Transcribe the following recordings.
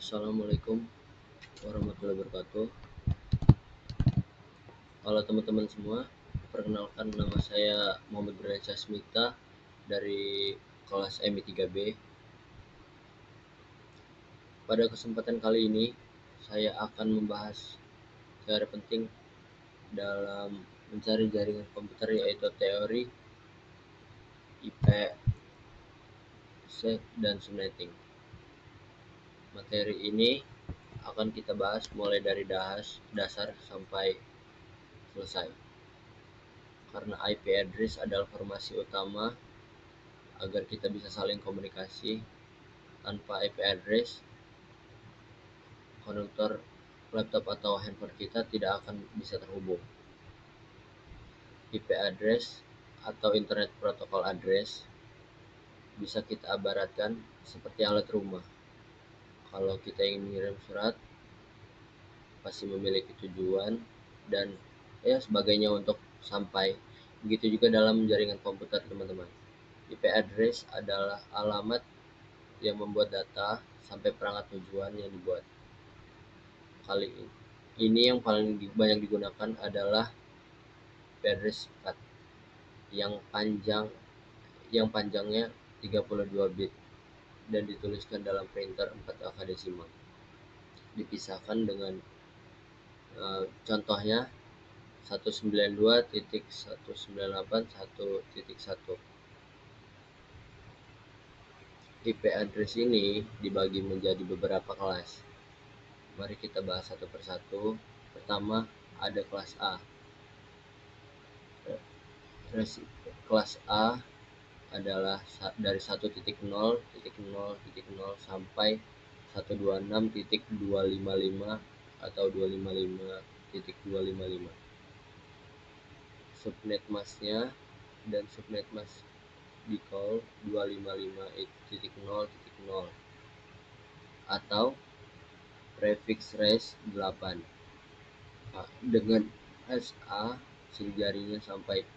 Assalamualaikum warahmatullahi wabarakatuh. Halo teman-teman semua, perkenalkan nama saya Muhammad Bernansyah Smita dari kelas MI 3B. Pada kesempatan kali ini, saya akan membahas secara penting dalam mencari jaringan komputer, yaitu teori, IP, set, dan subnetting. Materi ini akan kita bahas mulai dari dasar sampai selesai. Karena IP address adalah formasi utama agar kita bisa saling komunikasi. Tanpa IP address, konektor laptop atau handphone kita tidak akan bisa terhubung. IP address atau Internet Protocol Address bisa kita ibaratkan seperti alat rumah. Kalau kita ingin mengirim surat, pasti memiliki tujuan dan sebagainya untuk sampai. Begitu juga dalam jaringan komputer, teman-teman. IP address adalah alamat yang membuat data sampai perangkat tujuan yang dibuat. Kali ini yang paling banyak digunakan adalah IP address 4 yang panjangnya 32 bit dan dituliskan dalam printer 4 angka desimal. Dipisahkan dengan contohnya 192.198.1.1. IP address ini dibagi menjadi beberapa kelas. Mari kita bahas satu persatu. Pertama, ada kelas A. Kelas A adalah dari 1.0.0.0 sampai 126.255 atau 255.255. Subnet masknya dan subnet mask di call 255.0.0 atau prefix range 8 dengan SA jaringan sampai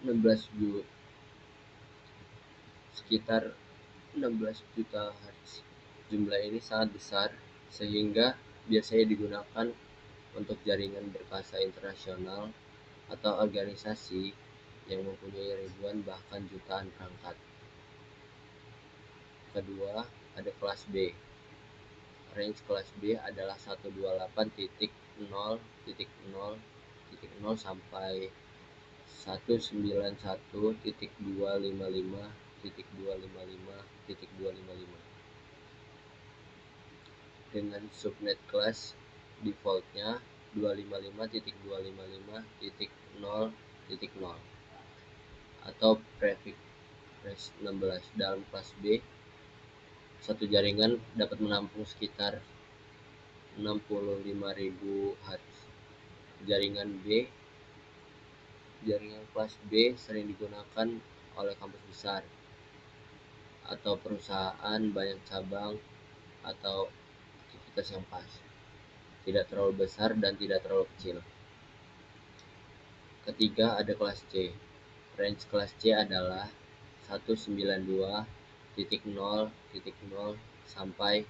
16 juta, sekitar 16 juta Hz. Jumlah ini sangat besar sehingga biasanya digunakan untuk jaringan berkasa internasional atau organisasi yang mempunyai ribuan bahkan jutaan perangkat. Kedua, ada kelas B. Range kelas B adalah 128.0.0.0 sampai 191.255.255.255 dengan subnet kelas defaultnya 255.255.0.0 atau prefix 16. Dalam kelas B, satu jaringan dapat menampung sekitar 65.000 Hz. Jaringan kelas B sering digunakan oleh kampus besar atau perusahaan banyak cabang atau aktivitas yang pas, tidak terlalu besar dan tidak terlalu kecil. Ketiga, ada kelas C. Range kelas C adalah 192.0.0 sampai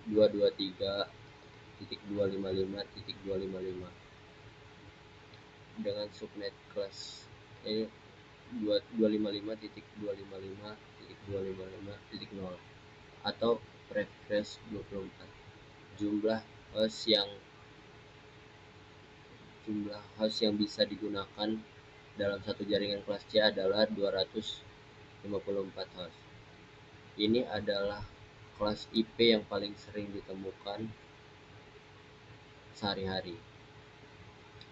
223.255.255 dengan subnet kelas E 255.255.255.0 atau prefix 24. Jumlah host yang bisa digunakan dalam satu jaringan kelas C adalah 254 host. Ini adalah kelas IP yang paling sering ditemukan sehari-hari.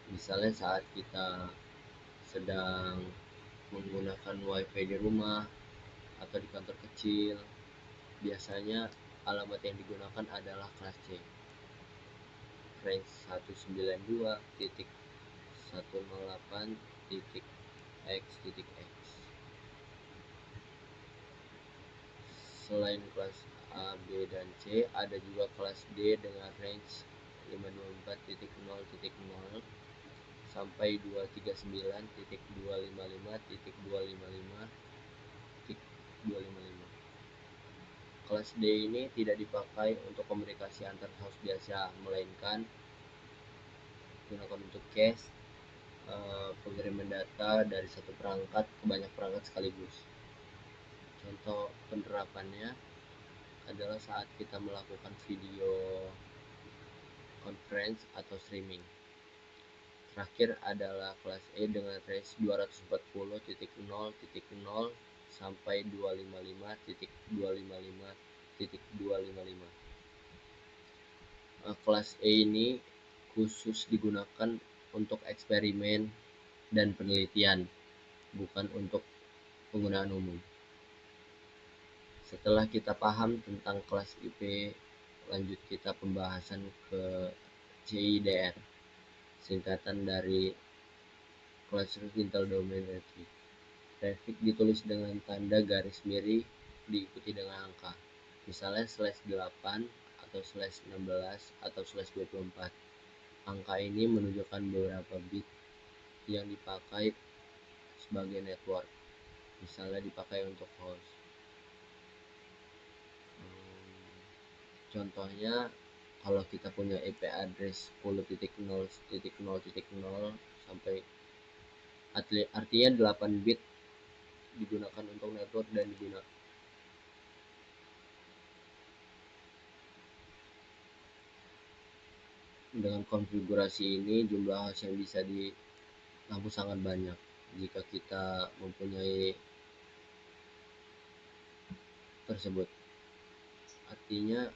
Misalnya saat kita sedang menggunakan wifi di rumah atau di kantor kecil, biasanya alamat yang digunakan adalah kelas C. Range 192.108.x.x. Selain kelas A, B, dan C, ada juga kelas D dengan range 524.0.0 sampai 239.255.255.255. Kelas D ini tidak dipakai untuk komunikasi antar host biasa, melainkan digunakan untuk cache, pengiriman data dari satu perangkat ke banyak perangkat sekaligus. Contoh penerapannya adalah saat kita melakukan video conference atau streaming. Terakhir adalah kelas E dengan range 240.0.0 sampai 255.255.255. Kelas E ini khusus digunakan untuk eksperimen dan penelitian, bukan untuk penggunaan umum. Setelah kita paham tentang kelas IP, lanjut kita pembahasan ke CIDR, singkatan dari Cluster Intel Domain Traffic. Traffic ditulis dengan tanda garis miring diikuti dengan angka, misalnya /8 atau /16 atau /24. Angka ini menunjukkan beberapa bit yang dipakai sebagai network, misalnya dipakai untuk host. Contohnya, kalau kita punya IP address 10.0.0.0 sampai artinya 8 bit digunakan untuk network dan digunakan dengan konfigurasi ini. Jumlah host yang bisa dilampu sangat banyak jika kita mempunyai tersebut. Artinya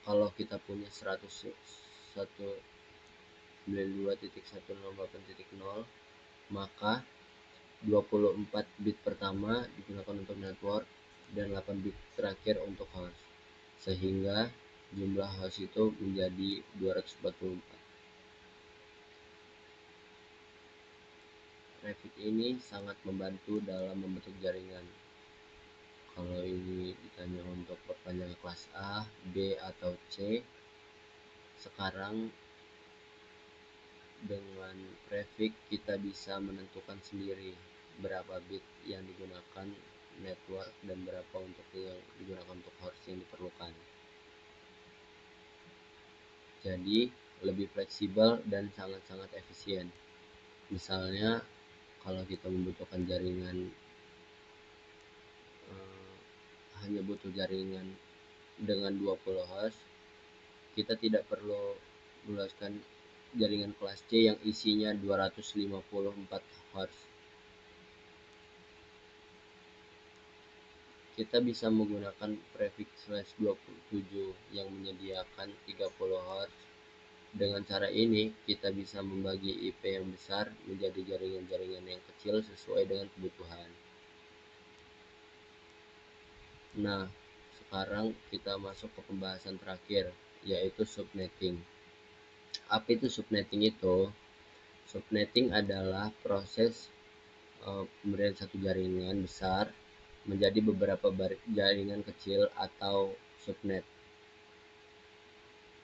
kalau kita punya 192.168.0, maka 24 bit pertama digunakan untuk network dan 8 bit terakhir untuk host, sehingga jumlah host itu menjadi 244. Traffic ini sangat membantu dalam membentuk jaringan. Kalau ini ditanya untuk perpanjangan kelas A, B, atau C, sekarang dengan prefix kita bisa menentukan sendiri berapa bit yang digunakan network dan berapa untuk yang digunakan untuk host yang diperlukan. Jadi lebih fleksibel dan sangat-sangat efisien. Misalnya kalau kita membutuhkan jaringan, hanya butuh jaringan dengan 20 host, kita tidak perlu meluaskan jaringan kelas C yang isinya 254 host. Kita bisa menggunakan prefix /27 yang menyediakan 30 host. Dengan cara ini, kita bisa membagi IP yang besar menjadi jaringan-jaringan yang kecil sesuai dengan kebutuhan. Nah, sekarang kita masuk ke pembahasan terakhir, yaitu subnetting. Apa itu subnetting itu? Subnetting adalah proses pemberian satu jaringan besar menjadi beberapa jaringan kecil atau subnet.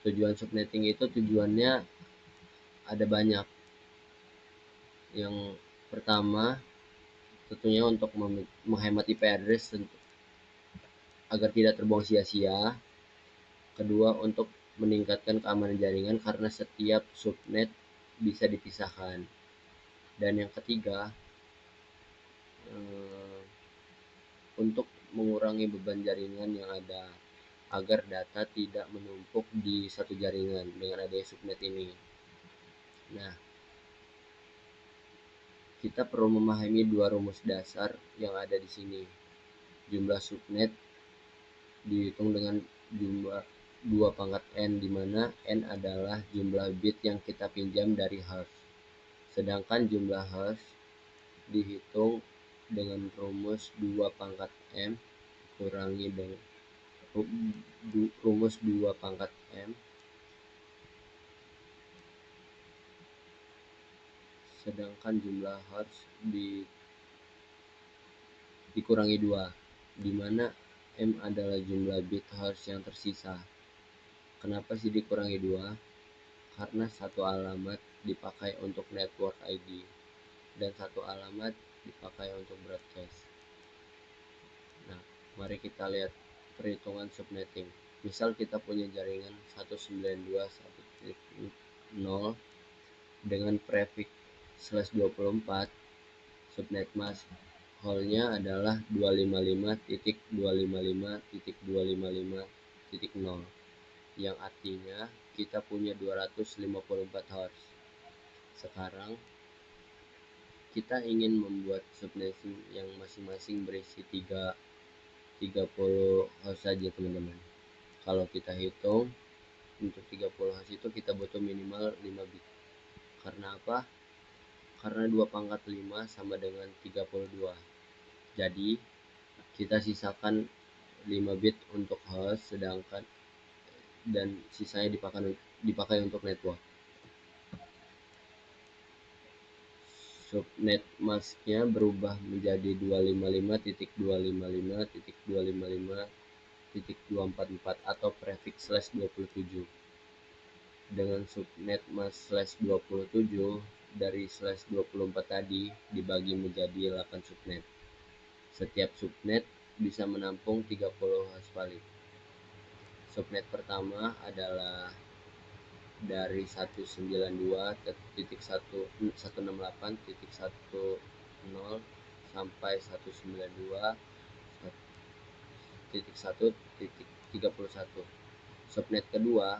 Tujuan subnetting itu tujuannya ada banyak. Yang pertama, tentunya untuk menghemat IP address agar tidak terbuang sia-sia. Kedua, untuk meningkatkan keamanan jaringan karena setiap subnet bisa dipisahkan. Dan yang ketiga, untuk mengurangi beban jaringan yang ada agar data tidak menumpuk di satu jaringan dengan adanya subnet ini. Nah, kita perlu memahami dua rumus dasar yang ada di sini. Jumlah subnet dihitung dengan jumlah 2 pangkat n, di mana n adalah jumlah bit yang kita pinjam dari host. Sedangkan jumlah host dihitung dengan rumus 2 pangkat m kurangi dengan rumus 2 pangkat m, sedangkan jumlah host dikurangi 2, di mana m adalah jumlah bit host yang tersisa. Kenapa sih dikurangi 2? Karena satu alamat dipakai untuk network ID dan satu alamat dipakai untuk broadcast. Nah, mari kita lihat perhitungan subnetting. Misal kita punya jaringan 192.1.0 dengan prefix /24, subnet mask hole-nya adalah 255.255.255.0, yang artinya kita punya 254 host. Sekarang kita ingin membuat subnetting yang masing-masing berisi 30 host saja, teman-teman. Kalau kita hitung untuk 30 host itu kita butuh minimal 5 bit. Karena apa? Karena 2/5 sama dengan 32. Jadi kita sisakan 5 bit untuk host, sedangkan dan sisanya dipakai untuk network. Subnet masknya berubah menjadi 255.255.255.244 atau prefix /27. Dengan subnet mask /27 dari /24 tadi dibagi menjadi 8 subnet. Setiap subnet bisa menampung 30 host valid. Subnet pertama adalah dari 192.168.10 sampai 192.1.31. Subnet kedua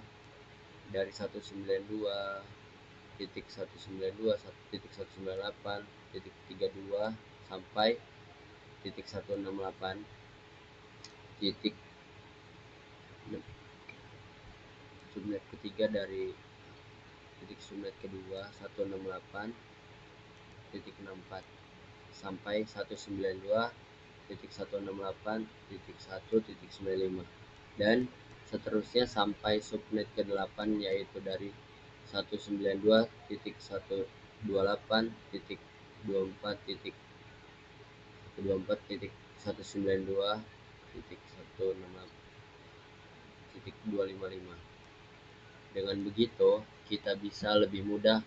dari 192.192.198.32 sampai 168. Subnet ketiga dari subnet kedua 168.64 sampai 192.168.1.95 dan seterusnya sampai subnet ke-8, yaitu dari 192.168.24.192.168.255. Dengan begitu, kita bisa lebih mudah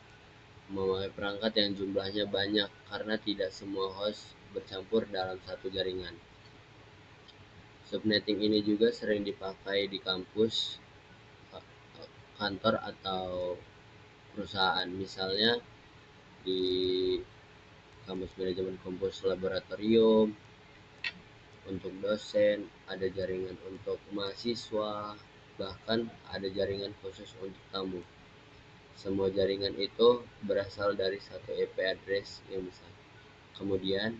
memakai perangkat yang jumlahnya banyak karena tidak semua host bercampur dalam satu jaringan. Subnetting ini juga sering dipakai di kampus, kantor, atau perusahaan. Misalnya di kampus manajemen kampus laboratorium, untuk dosen, ada jaringan untuk mahasiswa, bahkan ada jaringan khusus untuk tamu. Semua jaringan itu berasal dari satu IP address yang besar. Kemudian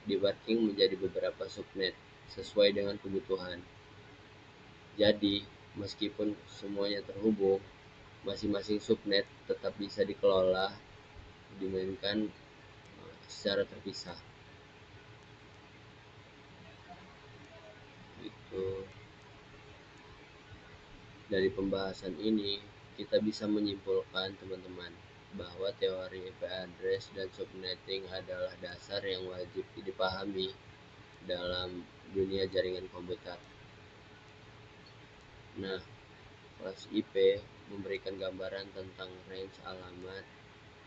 dibarking menjadi beberapa subnet sesuai dengan kebutuhan. Jadi, meskipun semuanya terhubung, masing-masing subnet tetap bisa dikelola, dimainkan secara terpisah. Itu dari pembahasan ini kita bisa menyimpulkan, teman-teman, bahwa teori IP address dan subnetting adalah dasar yang wajib dipahami dalam dunia jaringan komputer. Nah, kelas IP memberikan gambaran tentang range alamat,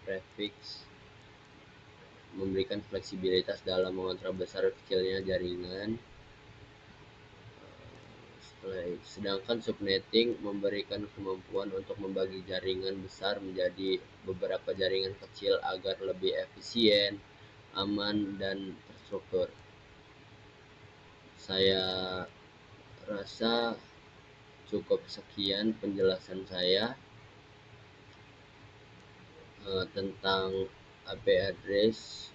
prefix, memberikan fleksibilitas dalam mengontrol besar kecilnya jaringan. Sedangkan subnetting memberikan kemampuan untuk membagi jaringan besar menjadi beberapa jaringan kecil agar lebih efisien, aman, dan terstruktur. Saya rasa cukup sekian penjelasan saya tentang IP address.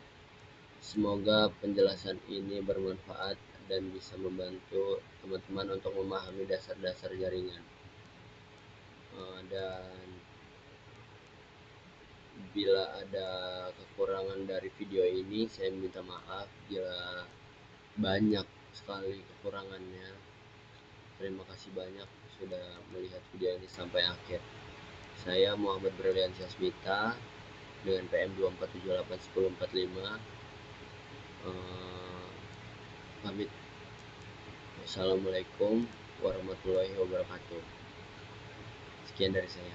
Semoga penjelasan ini bermanfaat dan bisa membantu teman-teman untuk memahami dasar-dasar jaringan. Dan bila ada kekurangan dari video ini, saya minta maaf bila banyak sekali kekurangannya. Terima kasih banyak sudah melihat video ini sampai akhir. Saya Muhammad Briliansyah Smita dengan PM 24781045 pamit. Wassalamualaikum warahmatullahi wabarakatuh. Sekian dari saya.